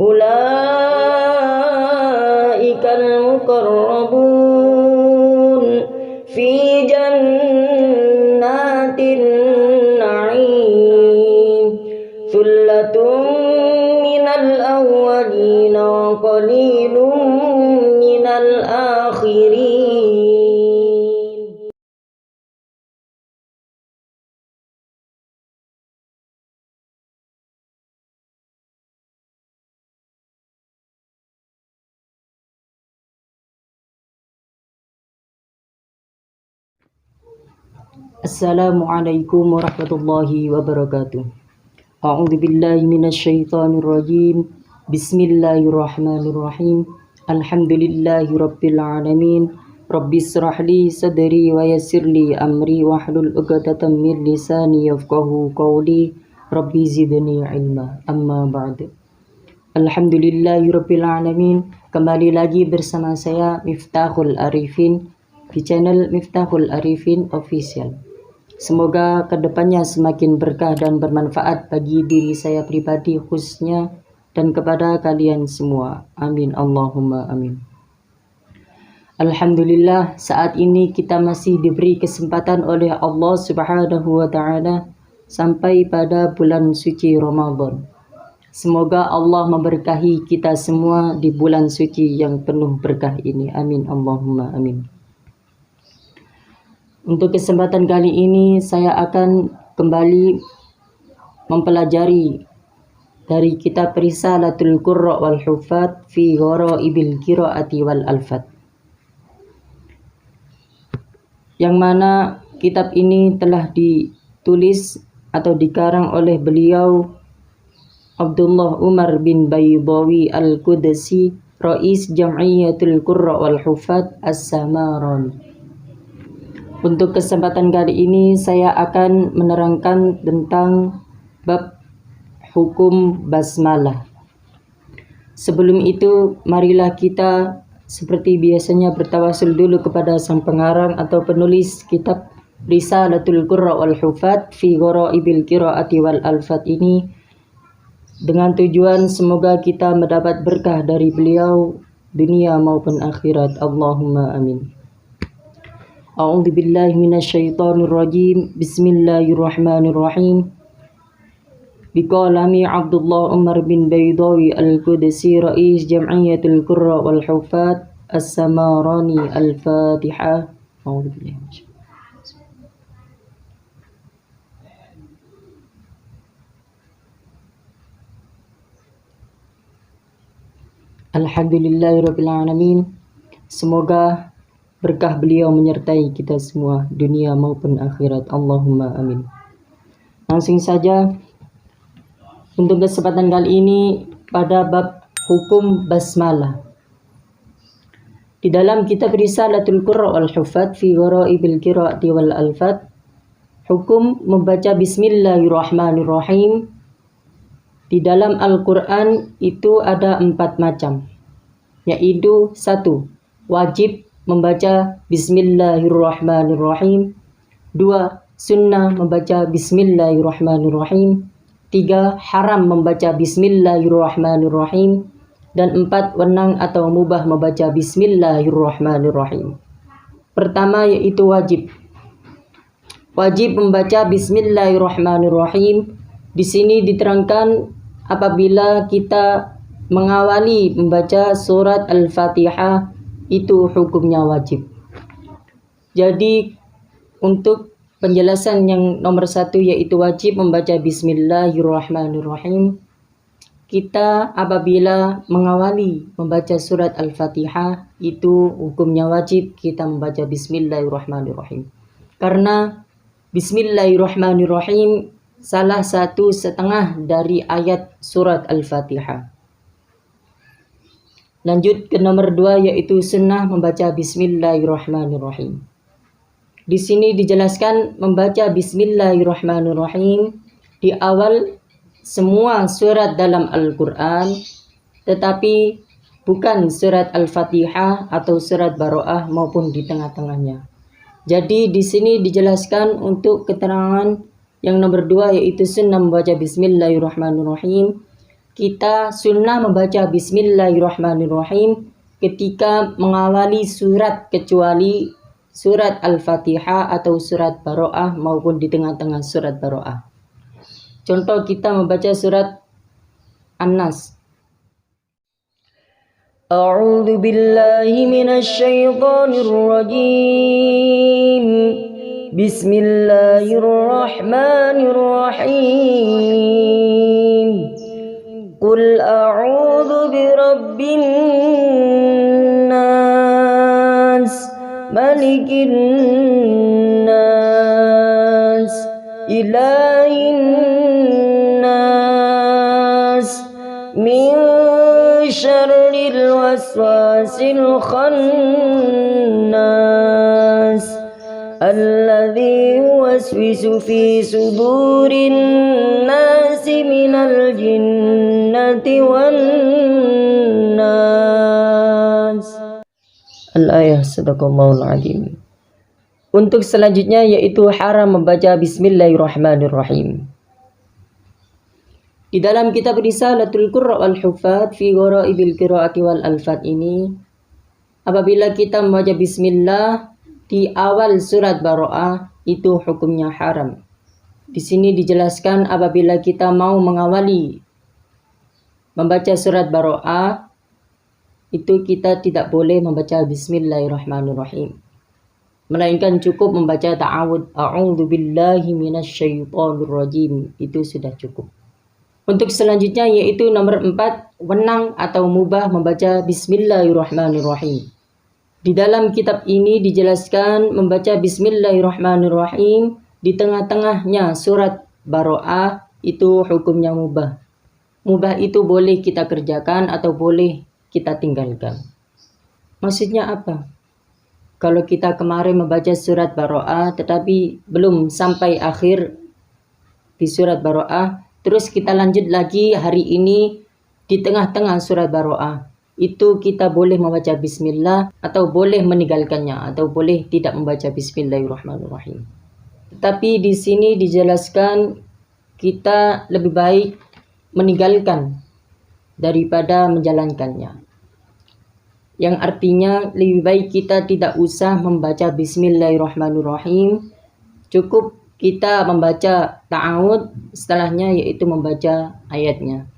ulaikal muqarrabun fi jannatin na'im thullatun minal awwalin wa qalilun minal akhirin. Assalamualaikum warahmatullahi wabarakatuh. A'udzu billahi minasyaitonir rajim. Bismillahirrahmanirrahim. Alhamdulillahi rabbil alamin. Rabbis shrahli sadri wa yassirli amri wahlul 'uqdatam min lisani yafqahu qawli. Rabbi zidni ilma. Amma ba'du. Alhamdulillahi rabbil alamin. Kembali lagi bersama saya Miftahul Arifin di channel Miftahul Arifin Official. Semoga kedepannya semakin berkah dan bermanfaat bagi diri saya pribadi khususnya dan kepada kalian semua. Amin Allahumma amin. Alhamdulillah, saat ini kita masih diberi kesempatan oleh Allah Subhanahu wa taala sampai pada bulan suci Ramadan. Semoga Allah memberkahi kita semua di bulan suci yang penuh berkah ini. Amin Allahumma amin. Untuk kesempatan kali ini saya akan kembali mempelajari dari kitab Risalatul Qurra wal Huffaz fi Ghara'ibil Qiraati wal Alfat, yang mana kitab ini telah ditulis atau dikarang oleh beliau Abdullah Umar bin Baydawi Al-Qudsi, Rais Jam'iyatul Qurra wal Huffaz As-Samarani. Untuk kesempatan kali ini saya akan menerangkan tentang bab hukum basmalah. Sebelum itu, marilah kita seperti biasanya bertawasul dulu kepada sang pengarang atau penulis kitab Risalatul Qurra wal Huffaz fi Ghara'ibil Qiraati wal Alfat ini, dengan tujuan semoga kita mendapat berkah dari beliau dunia maupun akhirat. Allahumma amin. A'udzu billahi minasyaitonir rajim. Bismillahirrahmanirrahim. Biqalami Abdullah Umar bin Baydawi Al-Qudsi, Rais Jam'iyatul Qurra wal Huffaz As-Samarani. Al-Fatihah. A'udzu billahi minasyaitonir rajim. Alhamdulillahirabbil alamin. Semoga berkah beliau menyertai kita semua dunia maupun akhirat. Allahumma amin. Langsung saja untuk kesempatan kali ini pada bab hukum basmalah. Di dalam kitab Risalatul Qurra wal Huffaz fi Ghara'ibil Qiraati wal Alfat, hukum membaca Bismillahirrahmanirrahim di dalam Al-Quran itu ada 4 macam, yaitu 1. Wajib membaca Bismillahirrahmanirrahim. 2. Sunnah membaca Bismillahirrahmanirrahim. 3. Haram membaca Bismillahirrahmanirrahim. Dan 4. Wenang atau mubah membaca Bismillahirrahmanirrahim. Pertama yaitu wajib. Wajib membaca Bismillahirrahmanirrahim. Di sini diterangkan apabila kita mengawali membaca surat Al-Fatihah, itu hukumnya wajib. Jadi untuk penjelasan yang nomor 1 yaitu wajib membaca Bismillahirrahmanirrahim, kita apabila mengawali membaca surat Al-Fatihah itu hukumnya wajib kita membaca Bismillahirrahmanirrahim. Karena Bismillahirrahmanirrahim salah satu setengah dari ayat surat Al-Fatihah. Lanjut ke nomor 2 yaitu sunnah membaca Bismillahirrahmanirrahim. Di sini dijelaskan membaca Bismillahirrahmanirrahim di awal semua surat dalam Al-Quran, tetapi bukan surat Al-Fatihah atau surat Baro'ah maupun di tengah-tengahnya. Jadi di sini dijelaskan untuk keterangan yang nomor 2 yaitu sunnah membaca Bismillahirrahmanirrahim kita sunnah membaca Bismillahirrahmanirrahim ketika mengawali surat kecuali surat Al-Fatihah atau surat Baro'ah maupun di tengah-tengah surat Baro'ah. Contoh kita membaca surat An-Nas. A'udzu billahi minasy syaithanir rajim. Bismillahirrahmanirrahim. Qul a'udzu birabbin nas, malikin nas, ilahin nas, min syarril waswasil khannas, alladzi yuwaswisu fi sudurin nasi minal jinnati wan nas. Al-ayah, sadaqallahul azim. Untuk selanjutnya yaitu haram membaca Bismillahirrahmanirrahim. Di dalam kitab Risalatul Qurra wal Huffaz fi Ghara'ibil Qira'ati wal Alfat ini, apabila kita membaca bismillah di awal surat Baro'ah itu hukumnya haram. Di sini dijelaskan apabila kita mau mengawali membaca surat Baro'ah itu kita tidak boleh membaca Bismillahirrahmanirrahim, melainkan cukup membaca ta'awud, a'udzu billahi minasy syaithanir rajim, itu sudah cukup. Untuk selanjutnya yaitu nomor 4, wenang atau mubah membaca Bismillahirrahmanirrahim. Di dalam kitab ini dijelaskan membaca Bismillahirrahmanirrahim di tengah-tengahnya surat Baro'ah itu hukumnya mubah. Mubah itu boleh kita kerjakan atau boleh kita tinggalkan. Maksudnya apa? Kalau kita kemarin membaca surat Baro'ah tetapi belum sampai akhir di surat Baro'ah, terus kita lanjut lagi hari ini di tengah-tengah surat Baro'ah, itu kita boleh membaca bismillah atau boleh meninggalkannya atau boleh tidak membaca Bismillahirrahmanirrahim. Tetapi di sini dijelaskan kita lebih baik meninggalkan daripada menjalankannya. Yang artinya lebih baik kita tidak usah membaca Bismillahirrahmanirrahim, cukup kita membaca ta'awud setelahnya yaitu membaca ayatnya.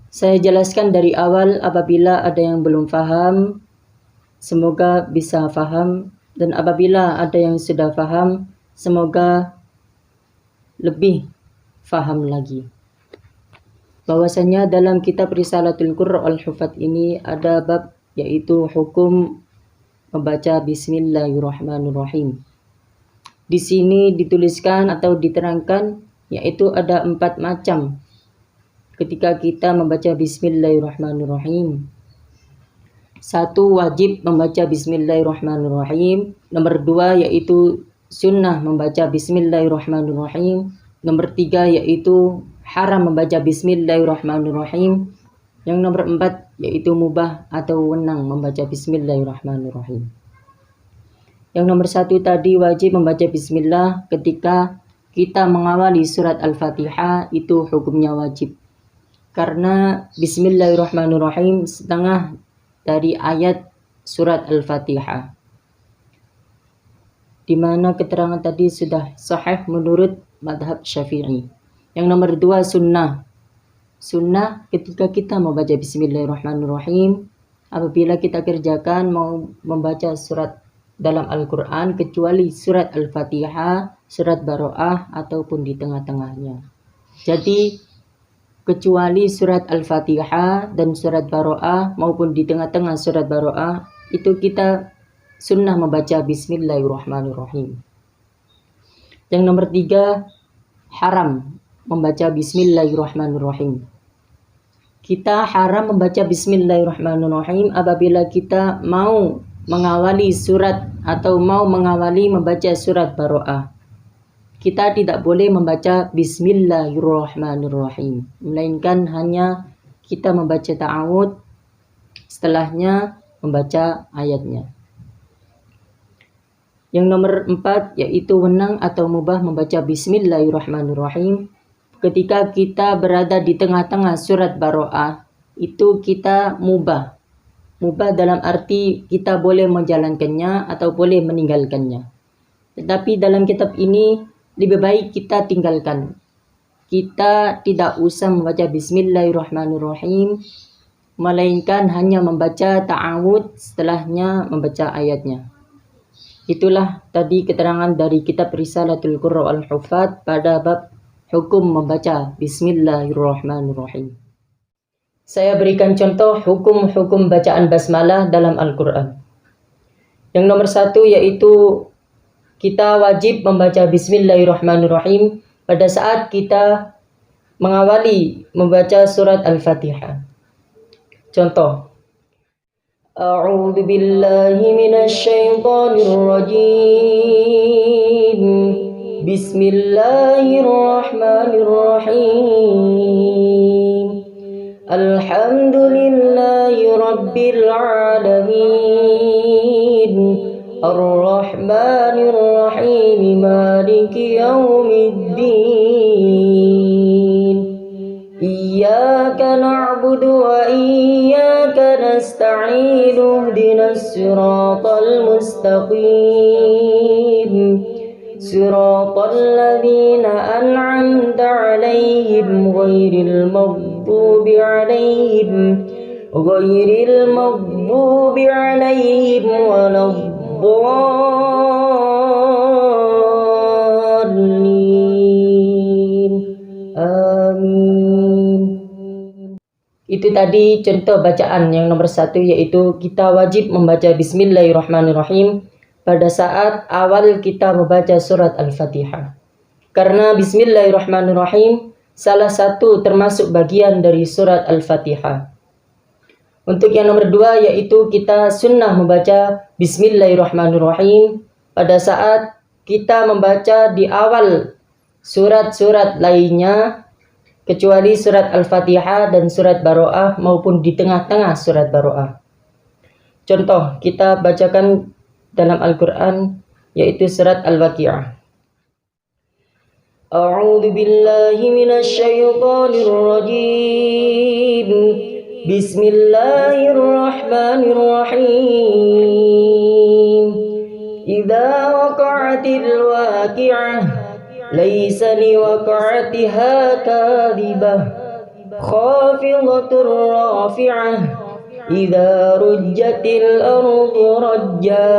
Saya jelaskan dari awal, apabila ada yang belum faham semoga bisa faham, dan apabila ada yang sudah faham semoga lebih faham lagi. Bahwasanya dalam kitab Risalatul Qurra wal Huffaz ini ada bab yaitu hukum membaca Bismillahirrahmanirrahim. Di sini dituliskan atau diterangkan yaitu ada 4 macam ketika kita membaca Bismillahirrahmanirrahim. 1, wajib membaca Bismillahirrahmanirrahim. Nomor 2 yaitu sunnah membaca Bismillahirrahmanirrahim. Nomor 3 yaitu haram membaca Bismillahirrahmanirrahim. Yang nomor 4 yaitu mubah atau wenang membaca Bismillahirrahmanirrahim. Yang nomor 1 tadi wajib membaca bismillah ketika kita mengawali surat Al-Fatihah, itu hukumnya wajib. Karena Bismillahirrahmanirrahim setengah dari ayat surat Al-Fatihah. Di mana keterangan tadi sudah sahih menurut madhab Syafi'i. Yang nomor 2 sunnah. Sunnah ketika kita membaca Bismillahirrahmanirrahim, apabila kita kerjakan mau membaca surat dalam Al-Quran kecuali surat Al-Fatihah, surat Baro'ah ataupun di tengah-tengahnya. Jadi kecuali surat Al-Fatihah dan surat Baro'ah maupun di tengah-tengah surat Baro'ah itu kita sunnah membaca Bismillahirrahmanirrahim. Yang nomor 3 haram membaca Bismillahirrahmanirrahim. Kita haram membaca Bismillahirrahmanirrahim apabila kita mau mengawali surat atau mau mengawali membaca surat Baro'ah. Kita tidak boleh membaca Bismillahirrahmanirrahim, melainkan hanya kita membaca ta'awud, setelahnya membaca ayatnya. Yang nomor 4 yaitu wenang atau mubah membaca Bismillahirrahmanirrahim. ketika kita berada di tengah-tengah surat Baroah, itu kita mubah. Mubah dalam arti kita boleh menjalankannya atau boleh meninggalkannya. Tetapi dalam kitab ini lebih baik kita tinggalkan. Kita tidak usah membaca Bismillahirrahmanirrahim, melainkan hanya membaca ta'awud setelahnya membaca ayatnya. Itulah tadi keterangan dari kitab Risalatul Qurra al-Hufat pada bab hukum membaca Bismillahirrahmanirrahim. Saya berikan contoh hukum-hukum bacaan basmalah dalam Al-Quran. Yang nomor 1 yaitu kita wajib membaca Bismillahirrahmanirrahim pada saat kita mengawali membaca surat Al-Fatihah. Contoh, A'udzu billahi minasy syaithanir rajim. Bismillahirrahmanirrahim. Alhamdulillahi rabbil alamin. Ar-Rahmanir Rahim. Maliki yaumiddin. Iyyaka na'budu wa iyyaka nasta'in. Ihdinas siratal mustaqim. Siratal ladzina an'amta 'alaihim ghairil maghdubi 'alaihim waladdallin. Amin. Itu tadi contoh bacaan yang nomor 1 yaitu kita wajib membaca Bismillahirrahmanirrahim pada saat awal kita membaca surat Al-Fatihah. Karena Bismillahirrahmanirrahim salah satu termasuk bagian dari surat Al-Fatihah. Untuk yang nomor 2 yaitu kita sunnah membaca Bismillahirrahmanirrahim pada saat kita membaca di awal surat-surat lainnya kecuali surat Al-Fatihah dan surat Baroah maupun di tengah-tengah surat Baroah. Contoh, kita bacakan dalam Al-Quran yaitu surat Al-Waqi'ah. A'udzu billahi minasy syaithanir rajim. Bismillahirrahmanirrahim. Idza waqa'atil waqi'ah laisa liwaqa'atiha kadhibah khafidatur rafi'ah. Idza rujjatil ardu rajja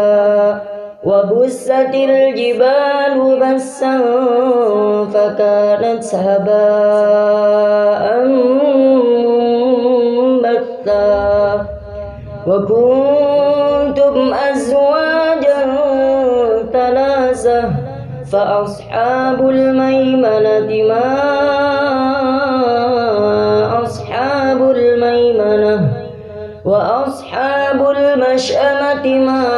wa bussatil jibalu bassan fakanat haba'an munbatha wa kuntum azwajan thalatha fa ashabul maimanati ma ashabul maimanah wa ashabul masy'amati ma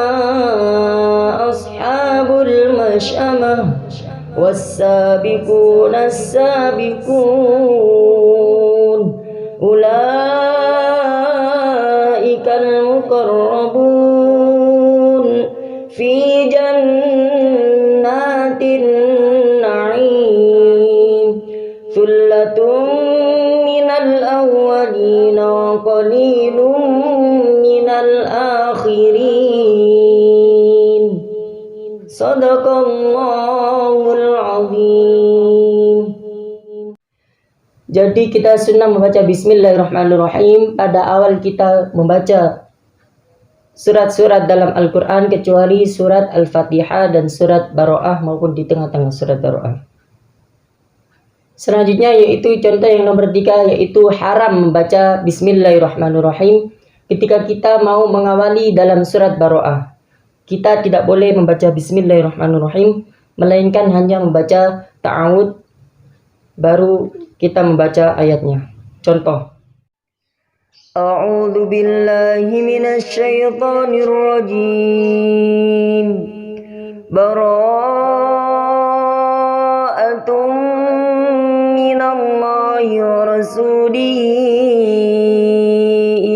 ashabul masy'amah was-sabiquna as-sabiqun ulaikal muqarrabun fi jannatin na'im thullatun minal awwalin wa qalilun minal akhirin. Sadaqallahul azim. Jadi kita sunnah membaca Bismillahirrahmanirrahim pada awal kita membaca surat-surat dalam Al-Quran kecuali surat Al-Fatihah dan surat Baroah maupun di tengah-tengah surat Baroah. Selanjutnya yaitu contoh yang nomor 3 yaitu haram membaca Bismillahirrahmanirrahim ketika kita mau mengawali dalam surat Baroah. Kita tidak boleh membaca Bismillahirrahmanirrahim melainkan hanya membaca ta'awud baru kita membaca ayatnya. Contoh, A'udzu billahi minasy syaithanir rajim. Bara'atun minallahi wa rasulihi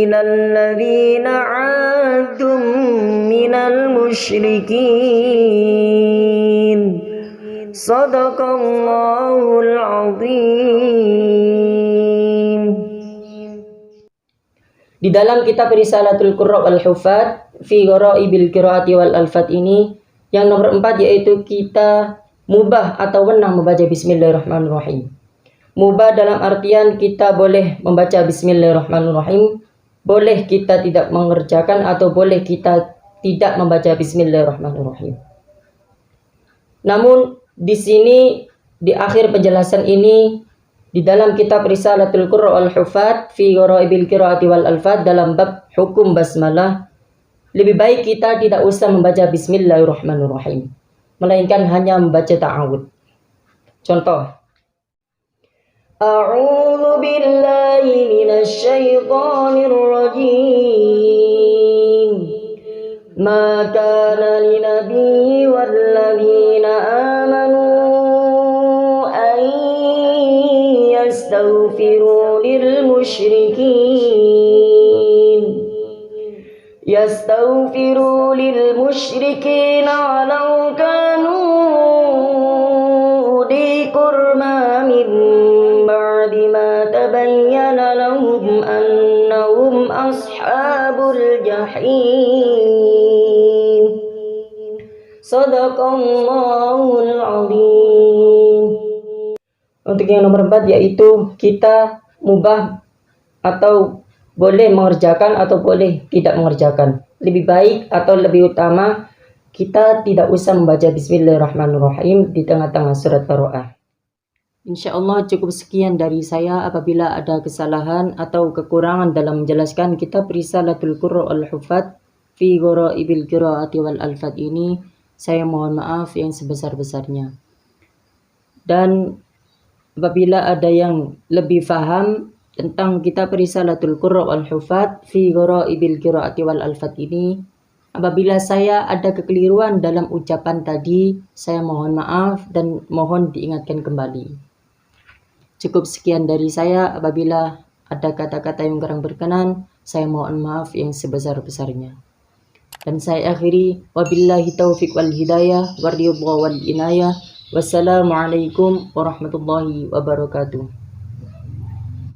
ilal ladzina 'adtum minal musyrikin. Sadaqallahul azim. Di dalam kitab Risalatul Qurra wal Hufat fi Ghara'ibil Qiraati wal Alfat ini, yang nomor 4 yaitu kita mubah atau wenang membaca Bismillahirrahmanirrahim. Mubah dalam artian kita boleh membaca Bismillahirrahmanirrahim, boleh kita tidak mengerjakan atau boleh kita tidak membaca Bismillahirrahmanirrahim. Namun di sini di akhir penjelasan ini di dalam kitab Risalatul Qurra wal Hufat fi Ghara'ibil Qiraati wal Alfat dalam bab hukum basmalah, lebih baik kita tidak usah membaca Bismillahirrahmanirrahim, melainkan hanya membaca ta'awud. Contoh, A'udzu billahi minasy syaithanir rajim. Ma kana linabiyyi wal ladzina amanu an yastaghfiru lil musyrikin walau kanu uli qurba min ba'di ma tabayyana lahum annahum ashabul jahim. Sadaqallahul azim. Untuk yang nomor 4 yaitu kita mubah atau boleh mengerjakan atau boleh tidak mengerjakan. Lebih baik atau lebih utama kita tidak usah membaca Bismillahirrahmanirrahim di tengah-tengah surat Baro'ah. Insyaallah cukup sekian dari saya. Apabila ada kesalahan atau kekurangan dalam menjelaskan kitab Risalatul Qurra wal Hufat fi Ghara'ibil Qiraati wal Alfat ini, saya mohon maaf yang sebesar-besarnya. Dan apabila ada yang lebih faham tentang kitab Risalatul Qurra wal Hufat fi Ghara'ibil Qiraati wal Alfat ini, apabila saya ada kekeliruan dalam ucapan tadi, saya mohon maaf dan mohon diingatkan kembali. Cukup sekian dari saya. Apabila ada kata-kata yang kurang berkenan, saya mohon maaf yang sebesar-besarnya. Dan saya akhiri, wabillahi taufiq wal hidayah waridha wal inayah. Wassalamualaikum warahmatullahi wabarakatuh.